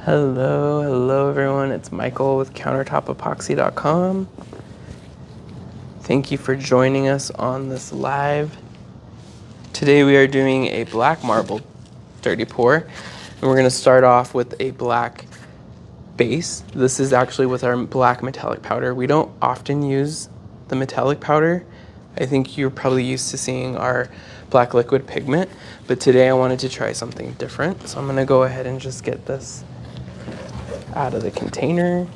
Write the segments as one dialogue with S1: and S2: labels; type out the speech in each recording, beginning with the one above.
S1: Hello everyone, it's Michael with countertopepoxy.com. Thank you for joining us on this live. Today we are doing a black marble dirty pour, and we're going to start off with a black base. This is actually with our black metallic powder. We don't often use the metallic powder. I think you're probably used to seeing our black liquid pigment, but today I wanted to try something different. So I'm going to go ahead and just get this out of the container.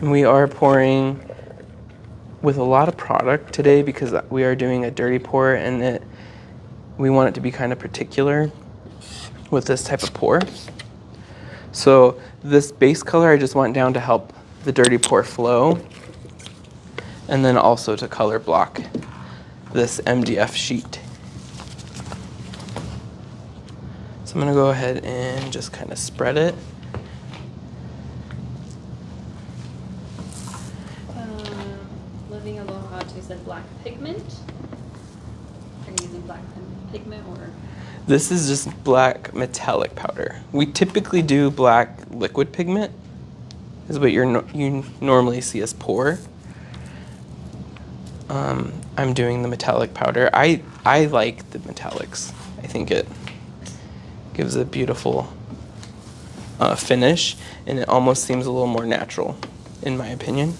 S1: And we are pouring with a lot of product today because we are doing a dirty pour, and we want it to be kind of particular with this type of pour. So this base color I just want down to help the dirty pour flow, and then also to color block this MDF sheet. So I'm gonna go ahead and just kind of spread it.
S2: Living Aloha said black pigment. Are you using black pigment or?
S1: This is just black metallic powder. We typically do black liquid pigment, is what you normally see us pour. I'm doing the metallic powder. I like the metallics. I think it gives a beautiful finish, and it almost seems a little more natural, in my opinion.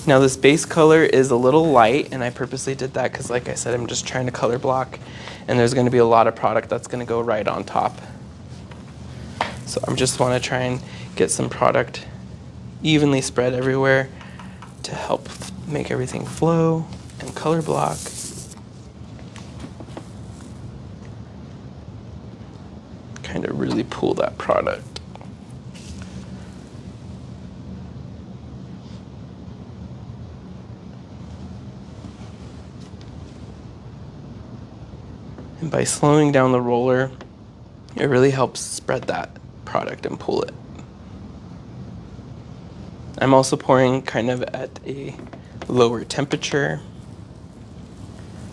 S1: Now this base color is a little light, and I purposely did that because, like I said, I'm just trying to color block, and there's going to be a lot of product that's going to go right on top. So I just want to try and get some product evenly spread everywhere to help make everything flow and color block. Kind of really pull that product. And by slowing down the roller, it really helps spread that product and pull it. I'm also pouring kind of at a lower temperature,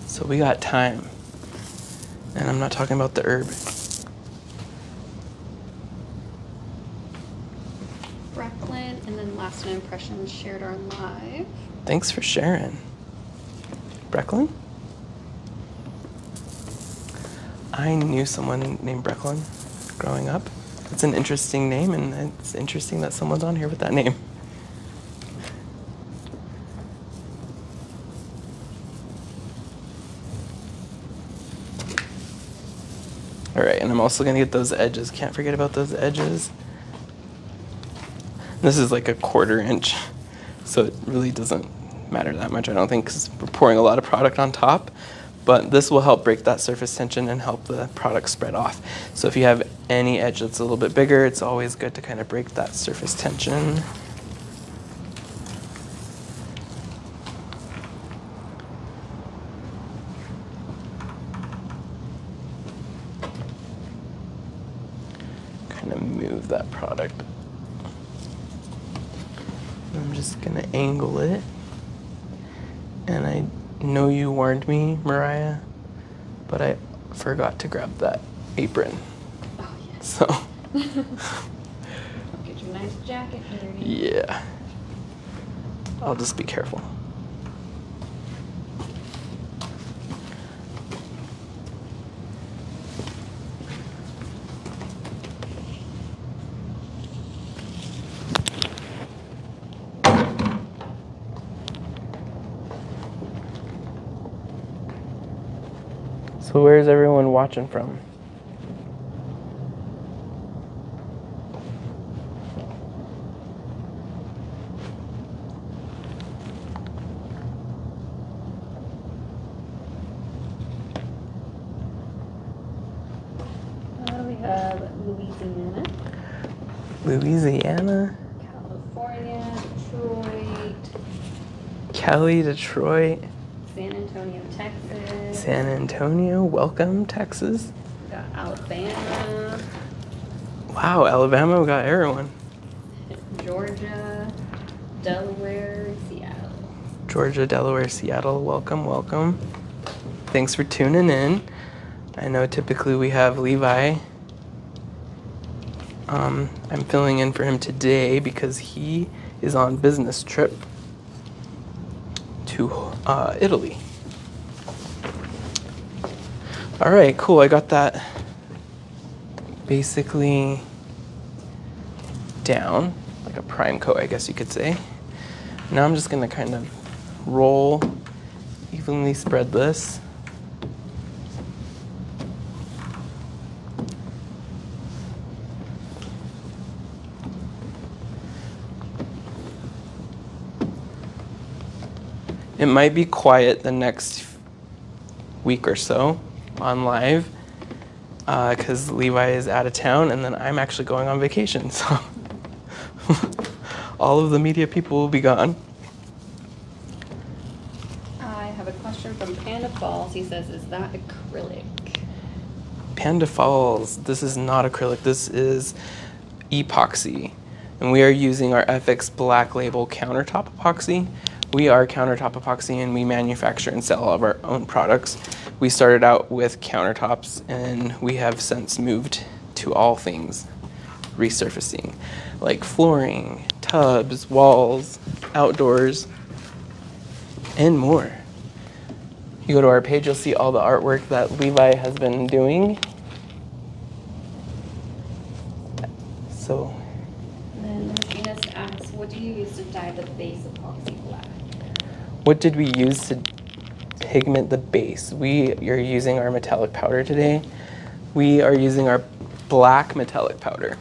S1: so we got time. And I'm not talking about the herb.
S2: Brecklin, and then Last Impressions shared our live.
S1: Thanks for sharing. Brecklin? I knew someone named Brecklin growing up. It's an interesting name, and it's interesting that someone's on here with that name. All right, and I'm also gonna get those edges. Can't forget about those edges. This is like a 1/4 inch, so it really doesn't matter that much, I don't think, because we're pouring a lot of product on top. But this will help break that surface tension and help the product spread off. So if you have any edge that's a little bit bigger, it's always good to kind of break that surface tension. Kind of move that product. I'm just gonna angle it. And I know you warned me, Mariah, but I forgot to grab that apron.
S2: Oh, yes.
S1: So.
S2: Get your nice jacket dirty.
S1: Yeah. I'll just be careful. So where's everyone watching from?
S2: We have Louisiana.
S1: Louisiana.
S2: California, Detroit.
S1: Cali, Detroit.
S2: San Antonio, Texas.
S1: San Antonio, welcome, Texas.
S2: We got Alabama.
S1: Wow, Alabama, we got everyone.
S2: Georgia, Delaware, Seattle.
S1: Georgia, Delaware, Seattle, welcome, welcome. Thanks for tuning in. I know typically we have Levi. I'm filling in for him today because he is on business trip to Italy. All right, cool. I got that basically down, like a prime coat, I guess you could say. Now I'm just gonna kind of roll, evenly spread this. It might be quiet the next week or so on live because Levi is out of town and then I'm actually going on vacation. So all of the media people will be gone.
S2: I have a question from Panda Falls. He says, is that acrylic?
S1: Panda Falls, this is not acrylic, this is epoxy. And we are using our FX Black Label Countertop Epoxy. We are Countertop Epoxy and we manufacture and sell all of our own products. We started out with countertops and we have since moved to all things resurfacing, like flooring, tubs, walls, outdoors, and more. You go to our page, you'll see all the artwork that Levi has been doing. So,
S2: And then Martinez asks, what do you use to dye the base epoxy black?
S1: what did we use to pigment the base? We are using our metallic powder today. We are using our black metallic powder.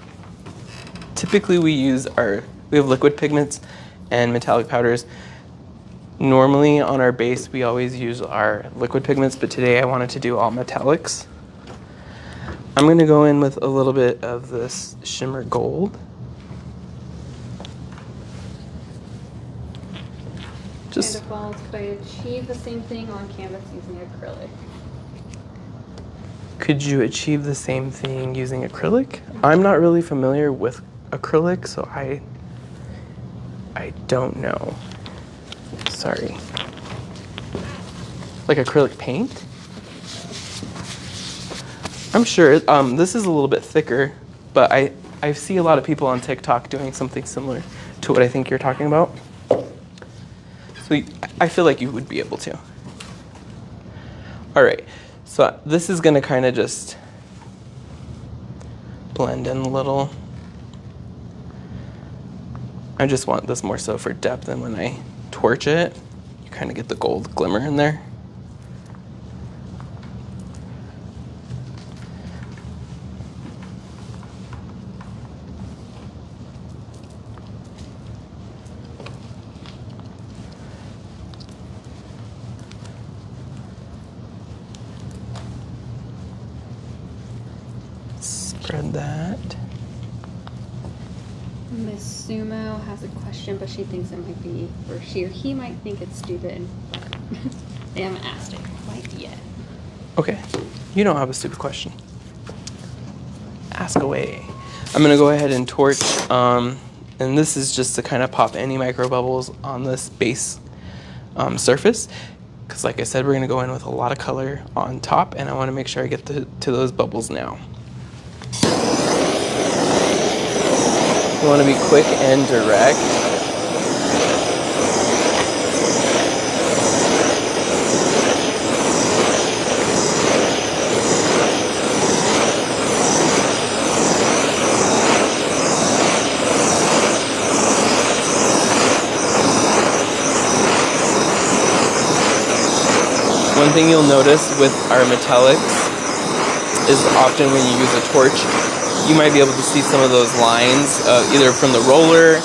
S1: Typically we have liquid pigments and metallic powders. Normally on our base we always use our liquid pigments, but today I wanted to do all metallics. I'm gonna go in with a little bit of this Shimmer Gold.
S2: Panda Falls, could I achieve the same thing on canvas using acrylic?
S1: Could you achieve the same thing using acrylic? I'm not really familiar with acrylic, so I don't know. Sorry. Like acrylic paint? I'm sure. This is a little bit thicker, but I see a lot of people on TikTok doing something similar to what I think you're talking about. So I feel like you would be able to. All right, so this is gonna kind of just blend in a little. I just want this more so for depth, and when I torch it, you kind of get the gold glimmer in there. Spread that.
S2: Miss Sumo has a question, but she thinks it might be, or she or he might think it's stupid. They haven't asked it quite yet.
S1: Okay, you don't have a stupid question. Ask away. I'm gonna go ahead and torch, and this is just to kind of pop any micro bubbles on this base surface. Because like I said, we're gonna go in with a lot of color on top, and I wanna make sure I get to those bubbles now. You wanna be quick and direct. One thing you'll notice with our metallics is often when you use a torch, you might be able to see some of those lines either from the roller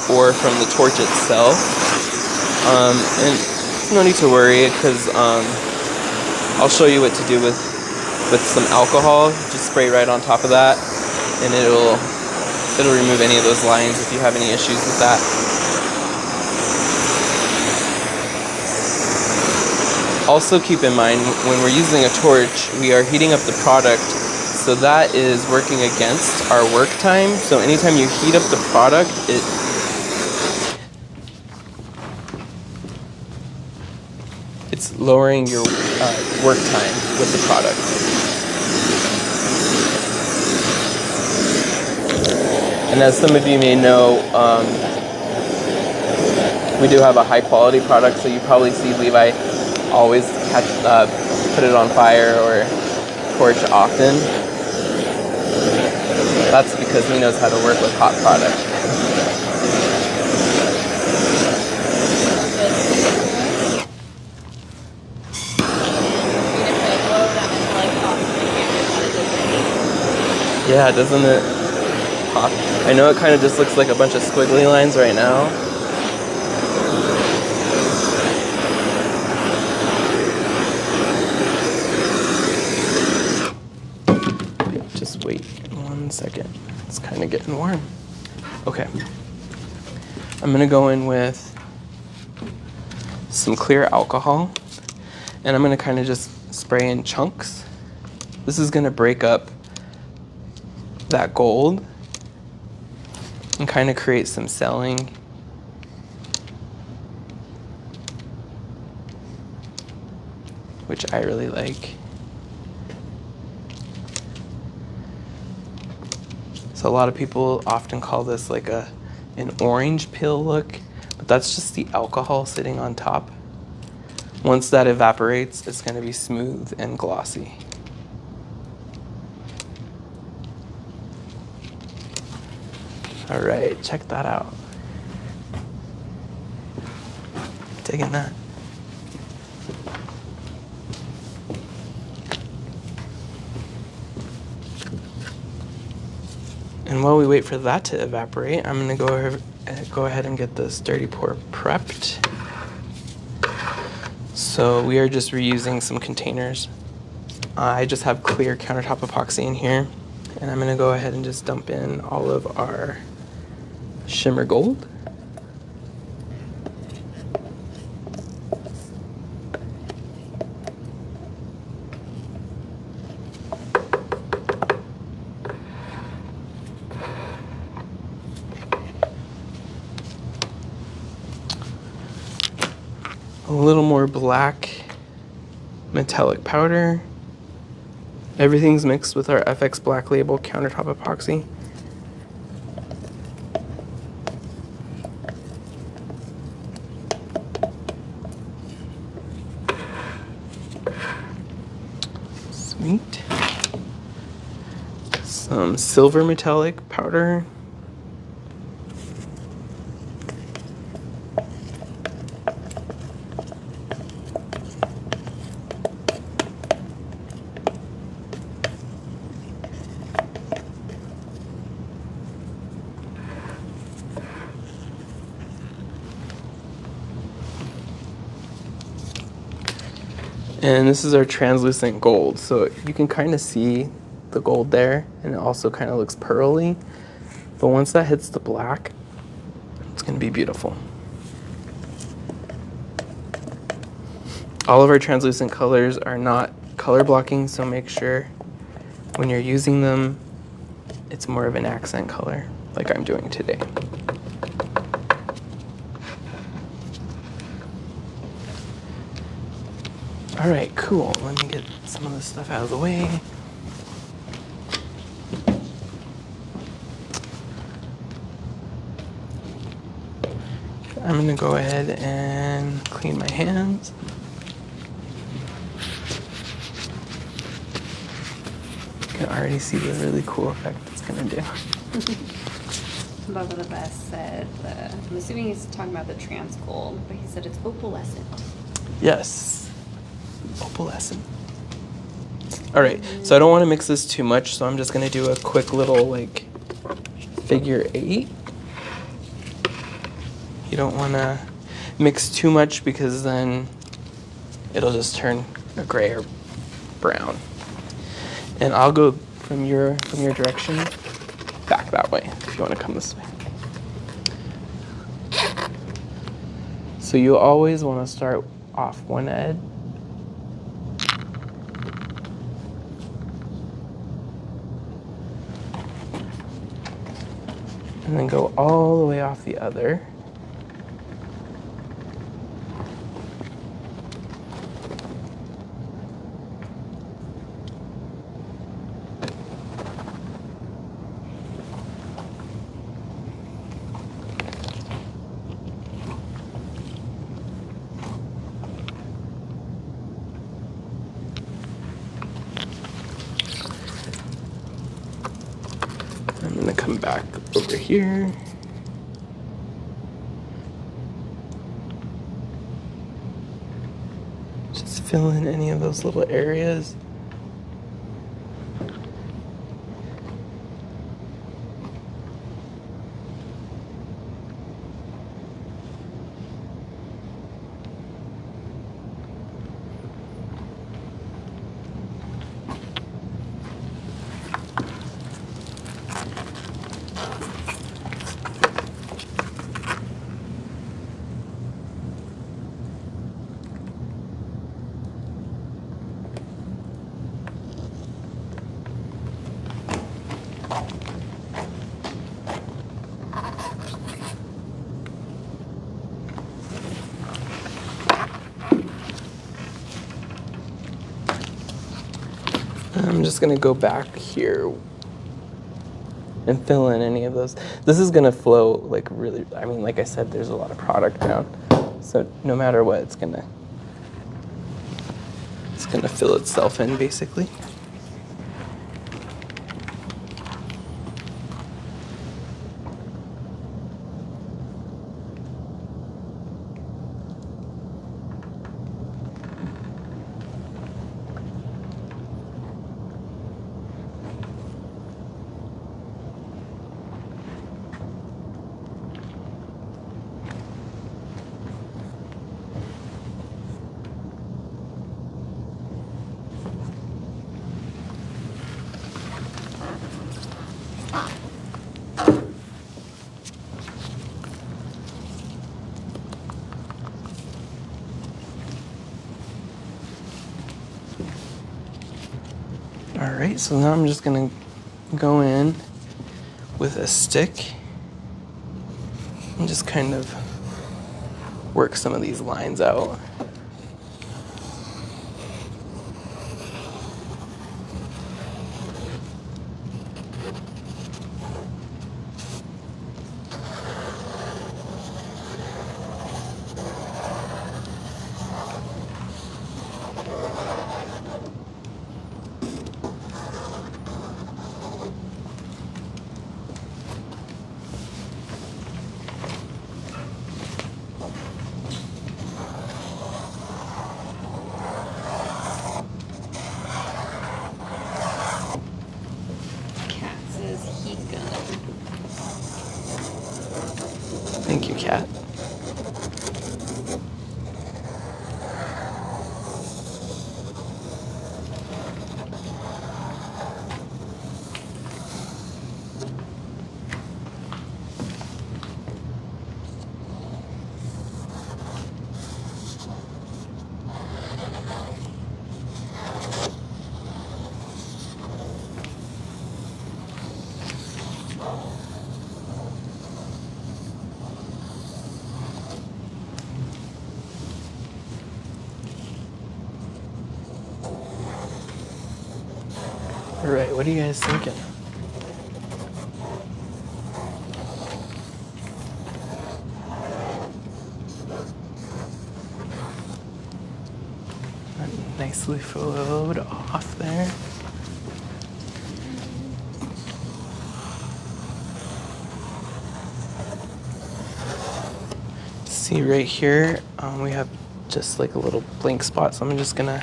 S1: or from the torch itself. And no need to worry because I'll show you what to do with some alcohol. Just spray right on top of that and it'll remove any of those lines if you have any issues with that. Also keep in mind when we're using a torch, we are heating up the product so that is working against our work time. So anytime you heat up the product, it's lowering your work time with the product. And as some of you may know, we do have a high quality product, so you probably see Levi always put it on fire or torch often. That's because he knows how to work with hot product. Yeah, doesn't it pop? I know it kind of just looks like a bunch of squiggly lines right now. Just wait 1 second. It's kind of getting warm. Okay. I'm gonna go in with some clear alcohol, and I'm gonna kind of just spray in chunks. This is gonna break up that gold and kind of create some selling. Which I really like. So a lot of people often call this like an orange peel look, but that's just the alcohol sitting on top. Once that evaporates, it's going to be smooth and glossy. All right, check that out. Digging that. And while we wait for that to evaporate, I'm gonna go ahead and get this dirty pour prepped. So we are just reusing some containers. I just have clear countertop epoxy in here, and I'm gonna go ahead and just dump in all of our shimmer gold. A little more black metallic powder. Everything's mixed with our FX Black Label countertop epoxy. Sweet. Some silver metallic powder. And this is our translucent gold. So you can kind of see the gold there, and it also kind of looks pearly. But once that hits the black, it's gonna be beautiful. All of our translucent colors are not color blocking, so make sure when you're using them, it's more of an accent color, like I'm doing today. All right, cool. Let me get some of this stuff out of the way. I'm gonna go ahead and clean my hands. You can already see the really cool effect it's gonna do.
S2: Bubba the Best said, I'm assuming he's talking about the trans gold, but he said it's opalescent.
S1: Yes. Opalescent. All right, so I don't want to mix this too much, so I'm just going to do a quick little like figure 8. You don't want to mix too much because then it'll just turn a gray or brown. And I'll go from your direction back that way if you want to come this way. So you always want to start off one edge. and then go all the way off the other. I'm gonna come back over here. Just fill in any of those little areas. I'm just gonna go back here and fill in any of those. This is gonna flow like really, I mean, like I said, there's a lot of product down. So no matter what, it's gonna fill itself in basically. All right, so now I'm just gonna go in with a stick and just kind of work some of these lines out.
S2: Cat says heat gun.
S1: Thank you, Kat. All right, what are you guys thinking? Nicely flowed off there. See right here, we have just like a little blank spot, so I'm just gonna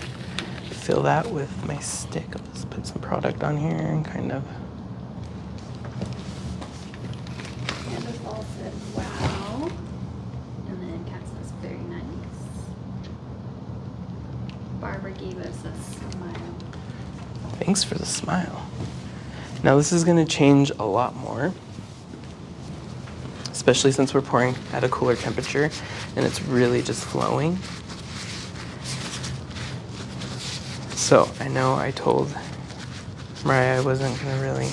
S1: fill that with my stick. I'll just put some product on here and kind of.
S2: Candace said, wow. And then Kat says, very nice. Barbara gave us a smile.
S1: Thanks for the smile. Now this is gonna change a lot more, especially since we're pouring at a cooler temperature and it's really just flowing. So I know I told Mariah I wasn't gonna really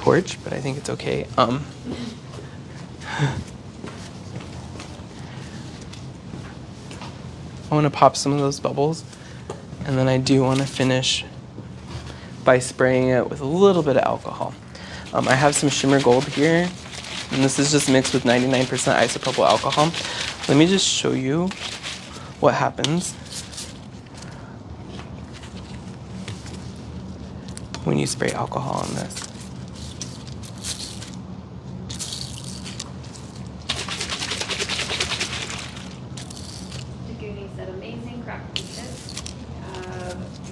S1: torch, but I think it's okay. I want to pop some of those bubbles, and then I do want to finish by spraying it with a little bit of alcohol. I have some Shimmer Gold here, and this is just mixed with 99% isopropyl alcohol. Let me just show you what happens when you spray alcohol on this.
S2: Said amazing craftsmanship.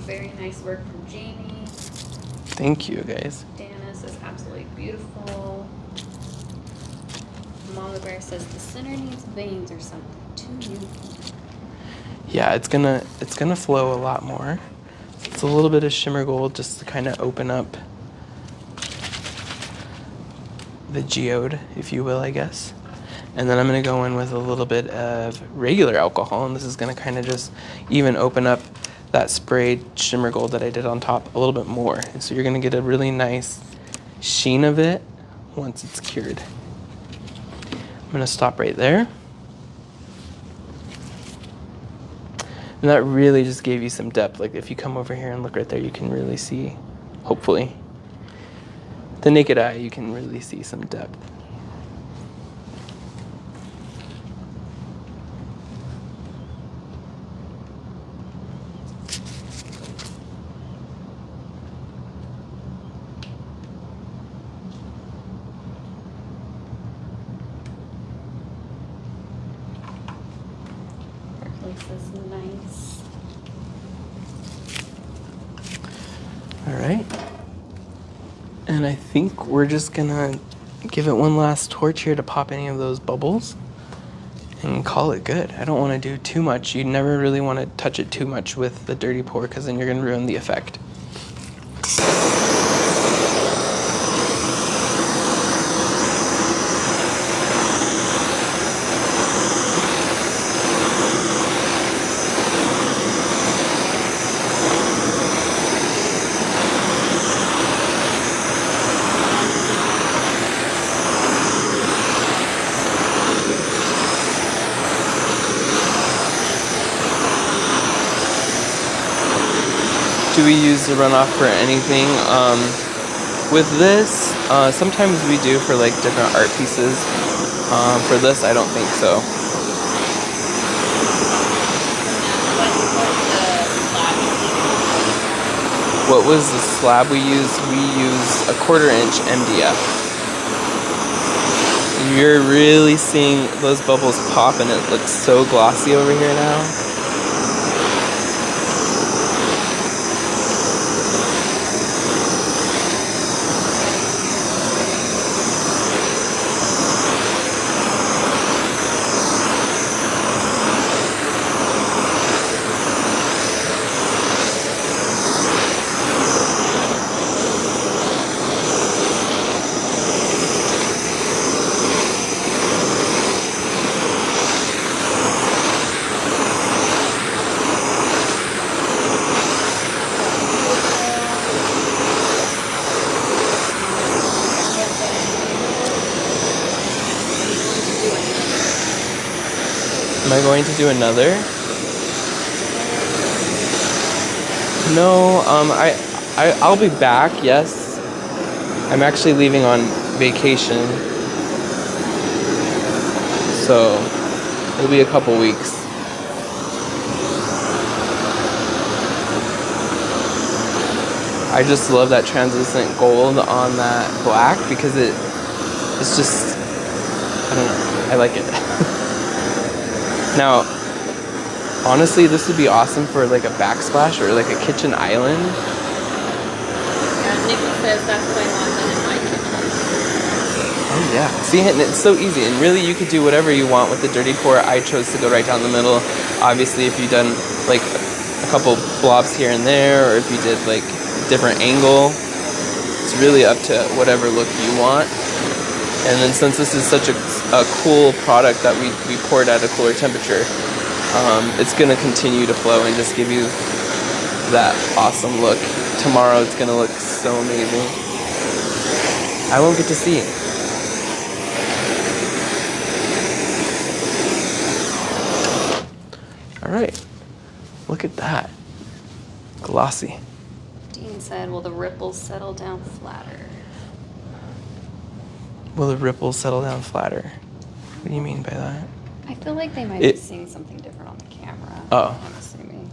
S2: Very nice work from Jamie.
S1: Thank you, guys.
S2: Dana says absolutely beautiful. Mama Bear says the center needs veins or something. Too uniform.
S1: Yeah, it's gonna flow a lot more. It's a little bit of Shimmer Gold just to kind of open up the geode, if you will, I guess. And then I'm going to go in with a little bit of regular alcohol, and this is going to kind of just even open up that sprayed Shimmer Gold that I did on top a little bit more. And so you're going to get a really nice sheen of it once it's cured. I'm going to stop right there. And that really just gave you some depth. Like if you come over here and look right there, you can really see, hopefully, the naked eye, you can really see some depth.
S2: This is nice.
S1: All right. And I think we're just gonna give it one last torch here to pop any of those bubbles and call it good. I don't want to do too much. You never really want to touch it too much with the dirty pour because then you're gonna ruin the effect. Do we use the runoff for anything? With this, sometimes we do for like different art pieces. For this, I don't think so. What was the slab we used? We used a 1/4 inch MDF. You're really seeing those bubbles pop, and it looks so glossy over here now. Am I going to do another? No, I'll be back, yes. I'm actually leaving on vacation. So, it'll be a couple weeks. I just love that translucent gold on that black because it's just, I don't know, I like it. Now, honestly, this would be awesome for like a backsplash or like a kitchen island.
S2: Yeah, Nikki says that's what I want in my kitchen.
S1: Oh yeah, see, and it's so easy, and really you could do whatever you want with the dirty pour. I chose to go right down the middle. Obviously, if you've done like a couple blobs here and there, or if you did like a different angle, it's really up to whatever look you want. And then since this is such a cool product that we poured at a cooler temperature, it's going to continue to flow and just give you that awesome look. Tomorrow it's going to look so amazing. I won't get to see. All right, look at that. Glossy.
S2: Dean said, will the ripples settle down flatter?
S1: Will the ripples settle down flatter? What do you mean by that?
S2: I feel like they might be seeing something different on the camera.
S1: Oh.
S2: I'm assuming.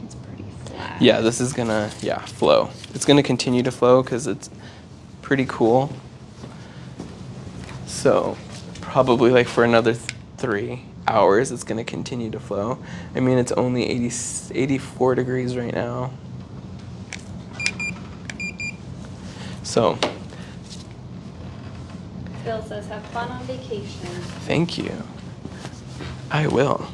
S2: It's pretty flat.
S1: Yeah, this is gonna, flow. It's gonna continue to flow because it's pretty cool. So probably like for another 3 hours, it's gonna continue to flow. I mean, it's only 84 degrees right now. So.
S2: Bill says, have fun on vacation.
S1: Thank you. I will.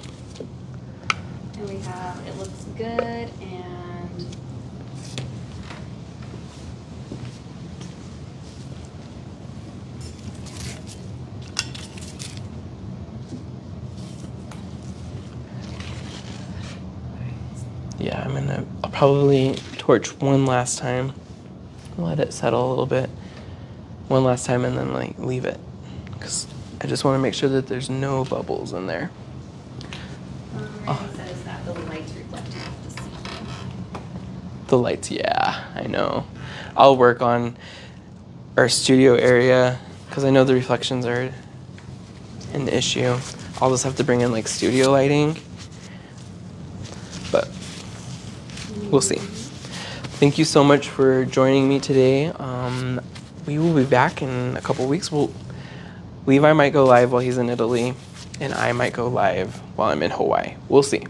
S2: And we have, it looks good, and
S1: Yeah, I'll probably torch one last time. Let it settle a little bit. One last time and then like leave it. Because I just want to make sure that there's no bubbles in there.
S2: Randy says that the lights reflecting off the ceiling.
S1: The lights, yeah, I know. I'll work on our studio area because I know the reflections are an issue. I'll just have to bring in like studio lighting. But we'll see. Thank you so much for joining me today. We will be back in a couple weeks. Levi might go live while he's in Italy, and I might go live while I'm in Hawaii. We'll see.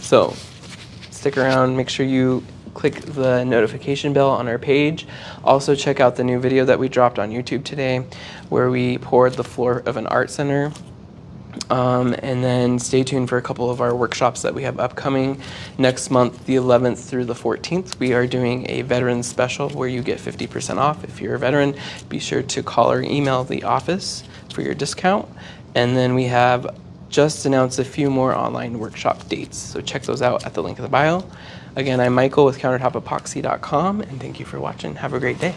S1: So stick around. Make sure you click the notification bell on our page. Also check out the new video that we dropped on YouTube today where we poured the floor of an art center. And then stay tuned for a couple of our workshops that we have upcoming. Next month, the 11th through the 14th, we are doing a veteran special where you get 50% off. If you're a veteran, be sure to call or email the office for your discount. And then we have just announced a few more online workshop dates, so check those out at the link in the bio. Again, I'm Michael with countertopepoxy.com, and thank you for watching. Have a great day.